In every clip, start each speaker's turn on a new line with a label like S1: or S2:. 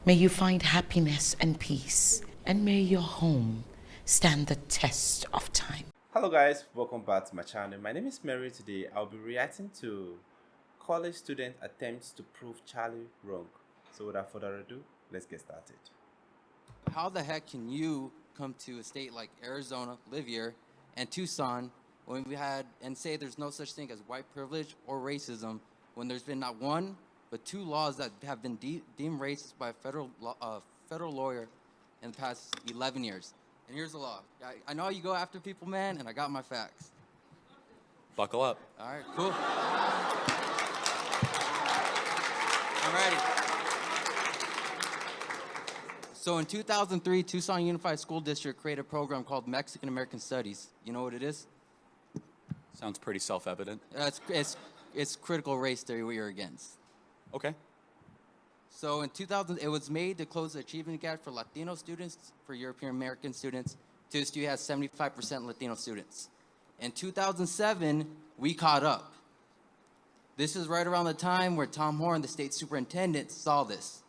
S1: May you find happiness and peace, and may your home stand the test of time.
S2: Hello guys, welcome back to my channel. My name is Mary. Today I'll be reacting to college student attempts to prove Charlie wrong. So without further ado, let's get started.
S3: How the heck can you come to a state like Arizona, live here, and Tucson when we had and say there's no such thing as white privilege or racism when there's been not one but two laws that have been deemed racist by a federal lawyer in the past 11 years? And here's the law. I know you go after people, man, and I got my facts.
S4: Buckle up.
S3: All right, cool. I'm ready. So in 2003, Tucson Unified School District created a program called Mexican American Studies. You know what it is?
S4: Sounds pretty self-evident.
S3: It's critical race theory we are against.
S4: Okay.
S3: So in 2000, it was made to close the achievement gap for Latino students, for European American students. TUSU has 75% Latino students. In 2007, we caught up. This is right around the time where Tom Horn, the state superintendent, saw this.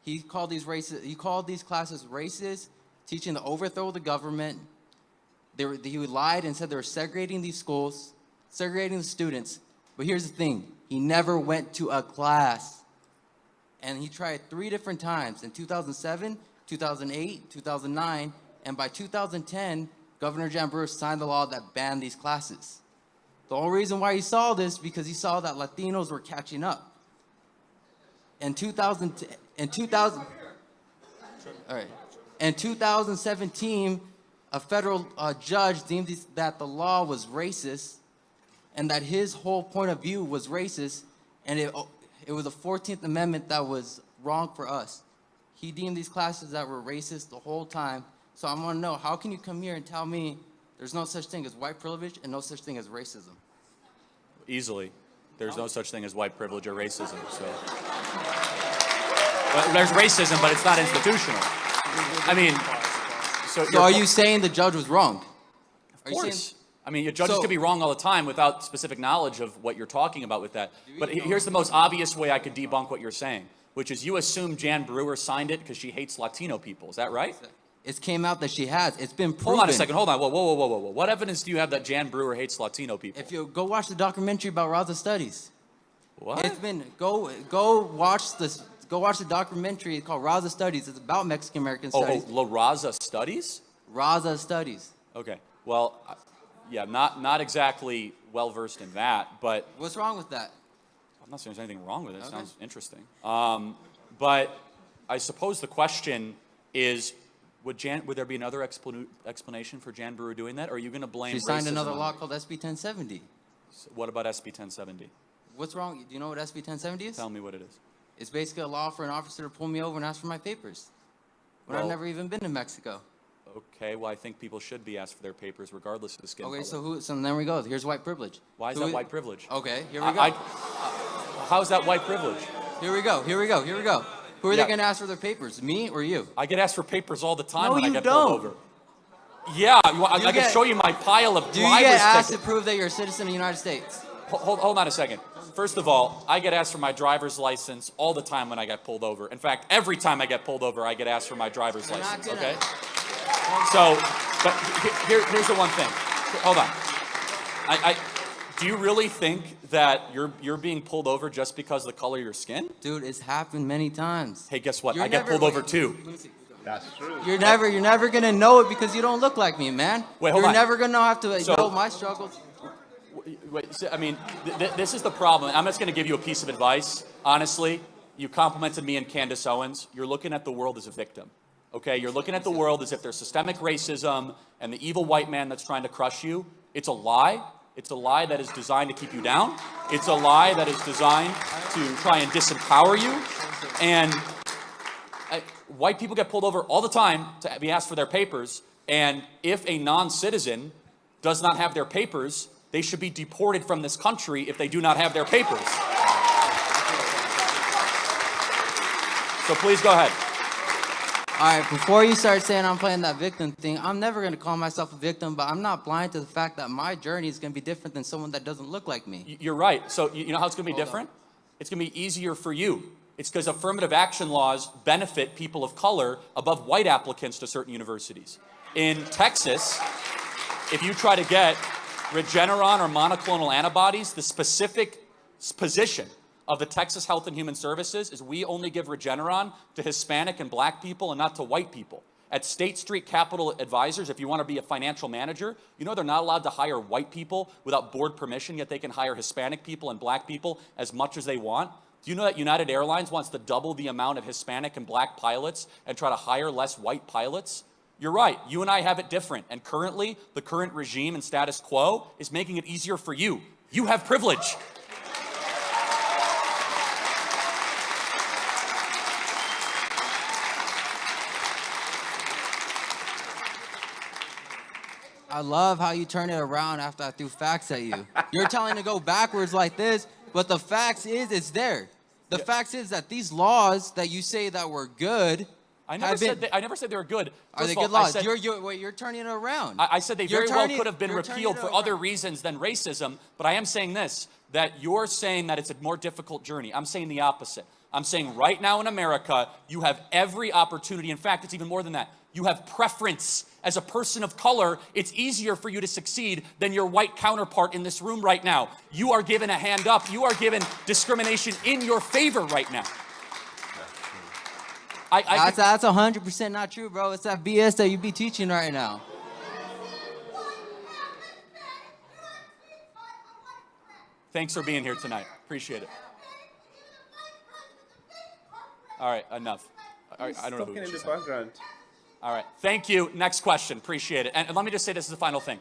S3: He called these classes racist, teaching the overthrow of the government. He lied and said they were segregating these schools, segregating the students. But here's the thing, he never went to a class. And he tried 3 different times, in 2007, 2008, 2009, and by 2010, Governor Jan Brewer signed the law that banned these classes. The only reason why he saw this, because he saw that Latinos were catching up. In 2017, a federal judge deemed that the law was racist and that his whole point of view was racist, and it was the 14th Amendment that was wrong for us. He deemed these classes that were racist the whole time. So I want to know, how can you come here and tell me there's no such thing as white privilege and no such thing as racism?
S4: Easily. There's no such thing as white privilege or racism. So well, there's racism, but it's not institutional. I mean, so
S3: are you saying the judge was wrong?
S4: Of course. I mean, judges could be wrong all the time without specific knowledge of what you're talking about with that. But here's the most obvious way I could debunk what you're saying, which is you assume Jan Brewer signed it because she hates Latino people. Is that right?
S3: It came out that she has. It's been proven.
S4: Hold on a second. Hold on. Whoa. What evidence do you have that Jan Brewer hates Latino people?
S3: If you go watch the documentary about Raza Studies.
S4: What?
S3: It's been go watch the documentary called Raza Studies. It's about Mexican American studies.
S4: La Raza Studies?
S3: Raza Studies.
S4: Okay. Well, yeah, not exactly well versed in that, but
S3: what's wrong with that?
S4: I'm not saying there's anything wrong with it. It sounds interesting. But I suppose the question is, would there be another explanation for Jan Brewer doing that, or are you going to blame?
S3: She signed another law called SB 1070.
S4: So what about SB 1070?
S3: What's wrong? Do you know what SB 1070 is?
S4: Tell me what it is.
S3: It's basically a law for an officer to pull me over and ask for my papers when I've never even been to Mexico.
S4: Okay, well, I think people should be asked for their papers regardless of the skin color.
S3: Okay, so then we go. Here's white privilege.
S4: Why is that white privilege?
S3: Okay, here we go.
S4: How's that white privilege?
S3: Here we go. Who are they going to ask for their papers, me or you?
S4: I get asked for papers all the time
S3: No,
S4: when I
S3: you
S4: get
S3: don't.
S4: pulled over. Yeah, I can show you my pile of driver's tickets.
S3: Do you get asked to prove that you're a citizen of the United States?
S4: Hold on a second. First of all, I get asked for my driver's license all the time when I get pulled over. In fact, every time I get pulled over, I get asked for my driver's license, okay? So, but here's the one thing. Hold on. Do you really think that you're being pulled over just because of the color of your skin?
S3: Dude, it's happened many times.
S4: Hey, guess what? I get pulled over too.
S2: That's true.
S3: You're never gonna know it because you don't look like me, man.
S4: Wait, hold on.
S3: You're never gonna have to know my struggles.
S4: Wait, I mean, this is the problem. I'm just going to give you a piece of advice. Honestly, you complimented me and Candace Owens. You're looking at the world as a victim. Okay? You're looking at the world as if there's systemic racism and the evil white man that's trying to crush you. It's a lie. It's a lie that is designed to keep you down. It's a lie that is designed to try and disempower you. And white people get pulled over all the time to be asked for their papers. And if a non-citizen does not have their papers, they should be deported from this country if they do not have their papers. So please go ahead.
S3: All right, before you start saying I'm playing that victim thing, I'm never going to call myself a victim, but I'm not blind to the fact that my journey is going to be different than someone that doesn't look like me.
S4: You're right. So you know how it's going to be different? It's going to be easier for you It's because affirmative action laws benefit people of color above white applicants to certain universities. In Texas, if you try to get Regeneron or monoclonal antibodies, the specific position of the Texas Health and Human Services is we only give Regeneron to Hispanic and black people and not to white people. At State Street Capital Advisors, if you want to be a financial manager, you know they're not allowed to hire white people without board permission, yet they can hire Hispanic people and black people as much as they want. Do you know that United Airlines wants to double the amount of Hispanic and black pilots and try to hire less white pilots? You're right, you and I have it different, and currently, the current regime and status quo is making it easier for you. You have privilege.
S3: I love how you turn it around after I threw facts at you. You're telling to go backwards like this, but the facts is it's there. The facts is that these laws that you say that were good.
S4: I never said they were good.
S3: Are they
S4: First of
S3: good
S4: all,
S3: laws? You're turning it around.
S4: I said they very well could have been
S3: you're turning
S4: repealed
S3: it
S4: for
S3: around.
S4: other reasons than racism, but I am saying this, that you're saying that it's a more difficult journey. I'm saying the opposite. I'm saying right now in America, you have every opportunity. In fact, it's even more than that. You have preference. As a person of color, it's easier for you to succeed than your white counterpart in this room right now. You are given a hand up. You are given discrimination in your favor right now.
S3: That's 100% not true, bro. It's that BS that you be teaching right now.
S4: Thanks for being here tonight. Appreciate it. All right, enough. All right, I don't know who
S2: Talking in
S4: she's
S2: the background.
S4: All right, thank you. Next question. Appreciate it. And let me just say this is the final thing.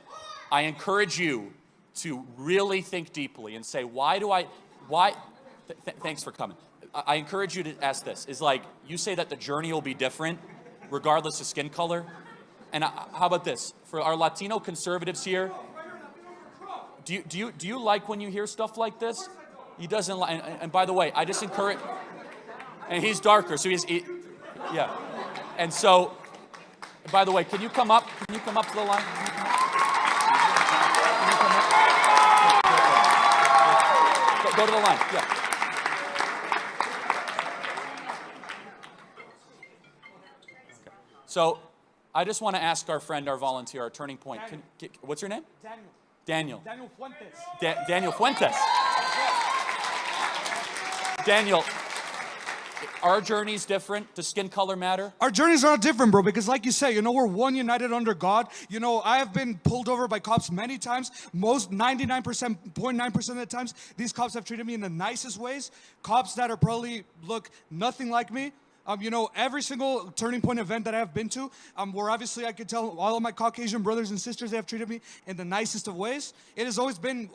S4: I encourage you to really think deeply and say, thanks for coming. I encourage you to ask this. Is like, you say that the journey will be different regardless of skin color. And how about this? For our Latino conservatives here, do you like when you hear stuff like this? He doesn't like, and by the way, I just encourage, and he's darker, so yeah. And so, by the way, can you come up? Can you come up to the line? Go to the line, yeah. So, I just want to ask our friend, our volunteer, our turning point. What's your name? Daniel. Daniel Fuentes. Daniel Fuentes. Daniel, our journey's different. Does skin color matter?
S5: Our journeys are not different, bro, because like you say, we're one united under God. I have been pulled over by cops many times. Most 99.9% of the times, these cops have treated me in the nicest ways. Cops that are probably look nothing like me. Every single turning point event that I have been to, where obviously I could tell all of my Caucasian brothers and sisters, they have treated me in the nicest of ways. It has always been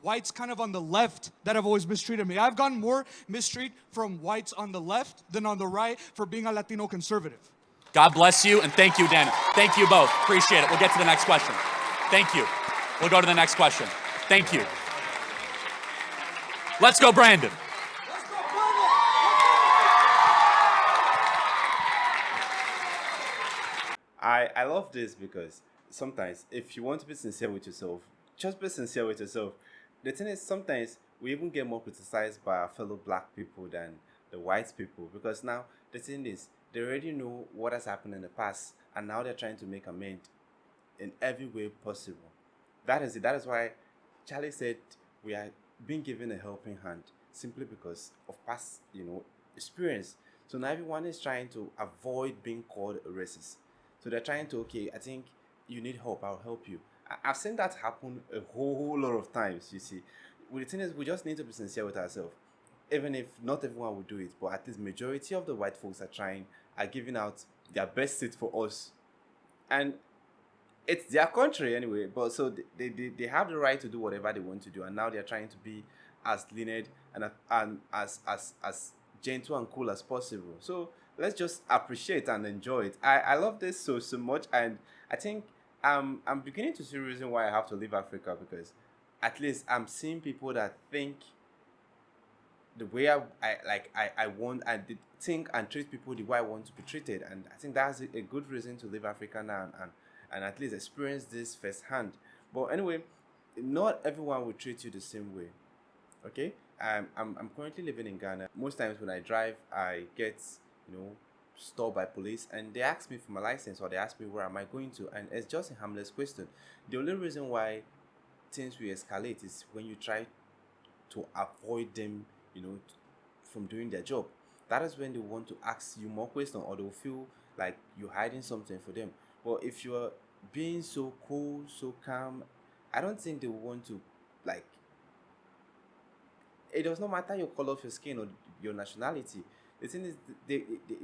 S5: whites kind of on the left that have always mistreated me. I've gotten more mistreat from whites on the left than on the right for being a Latino conservative.
S4: God bless you, and thank you, Daniel. Thank you both. Appreciate it. We'll get to the next question. Thank you. We'll go to the next question. Thank you. Let's go, Brandon.
S2: I love this because sometimes if you want to be sincere with yourself, just be sincere with yourself. The thing is, sometimes we even get more criticized by our fellow black people than the white people, because now the thing is, they already know what has happened in the past, and now they're trying to make amends in every way possible. That is it. That is why Charlie said we are being given a helping hand simply because of past, experience. So now everyone is trying to avoid being called a racist. So they're trying to, okay, I think you need help, I'll help you. I've seen that happen a whole lot of times, you see. Well, the thing is, we just need to be sincere with ourselves. Even if not everyone will do it, but at least majority of the white folks are giving out their best seat for us. And it's their country anyway, but so they have the right to do whatever they want to do, and now they're trying to be as lenient and as gentle and cool as possible. So let's just appreciate and enjoy it. I love this so much, and I think I'm beginning to see a reason why I have to leave Africa, because at least I'm seeing people that think the way I want, and they think and treat people the way I want to be treated. And I think that's a good reason to leave Africa now and at least experience this firsthand. But anyway, not everyone will treat you the same way. Okay? I'm currently living in Ghana. Most times when I drive, I get, stopped by police and they ask me for my license or they ask me where am I going to, and it's just a harmless question. The only reason why things will escalate is when you try to avoid them, from doing their job. That is when they want to ask you more questions or they'll feel like you're hiding something for them. But if you're being so cool, so calm, I don't think they will want to, like, it does not matter your color of your skin or your nationality. The thing is,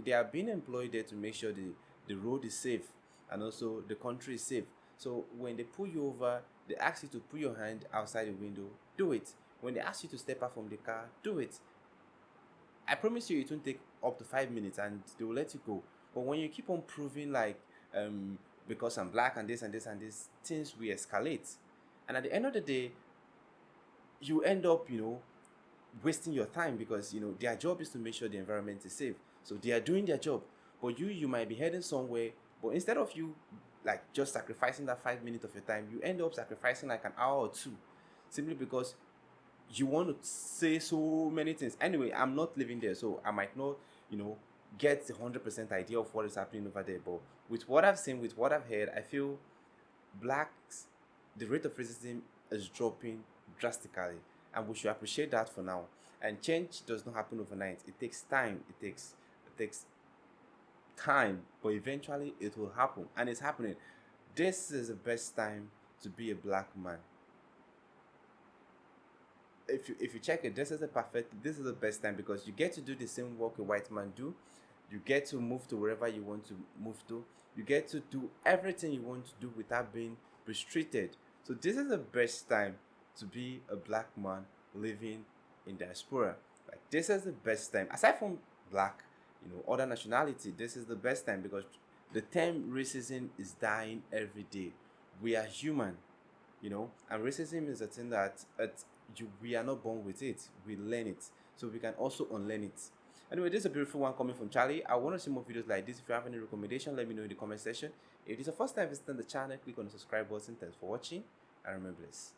S2: they are being employed there to make sure the road is safe and also the country is safe. So when they pull you over, they ask you to put your hand outside the window, do it. When they ask you to step out from the car, do it. I promise you it won't take up to 5 minutes and they will let you go. But when you keep on proving like because I'm black and this and this and this, things will escalate. And at the end of the day, you end up, wasting your time because their job is to make sure the environment is safe. So they are doing their job. But you might be heading somewhere, but instead of you like just sacrificing that 5 minutes of your time, you end up sacrificing like an hour or two simply because you want to say so many things. Anyway, I'm not living there, so I might not, get the 100% idea of what is happening over there. But with what I've seen, with what I've heard, I feel blacks, the rate of racism is dropping drastically, and we should appreciate that for now. And change does not happen overnight. It takes time. It takes time, but eventually it will happen, and it's happening. This is the best time to be a black man. If you check it, this is the best time because you get to do the same work a white man do. You get to move to wherever you want to move to. You get to do everything you want to do without being restricted. So this is the best time to be a black man living in diaspora. Like this is the best time. Aside from black, other nationality, this is the best time because the term racism is dying every day. We are human, and racism is a thing that we are not born with it. We learn it, so we can also unlearn it. Anyway, this is a beautiful one coming from Charlie. I want to see more videos like this. If you have any recommendation, let me know in the comment section. If it is the first time visiting the channel, click on the subscribe button. Thanks for watching and remember this.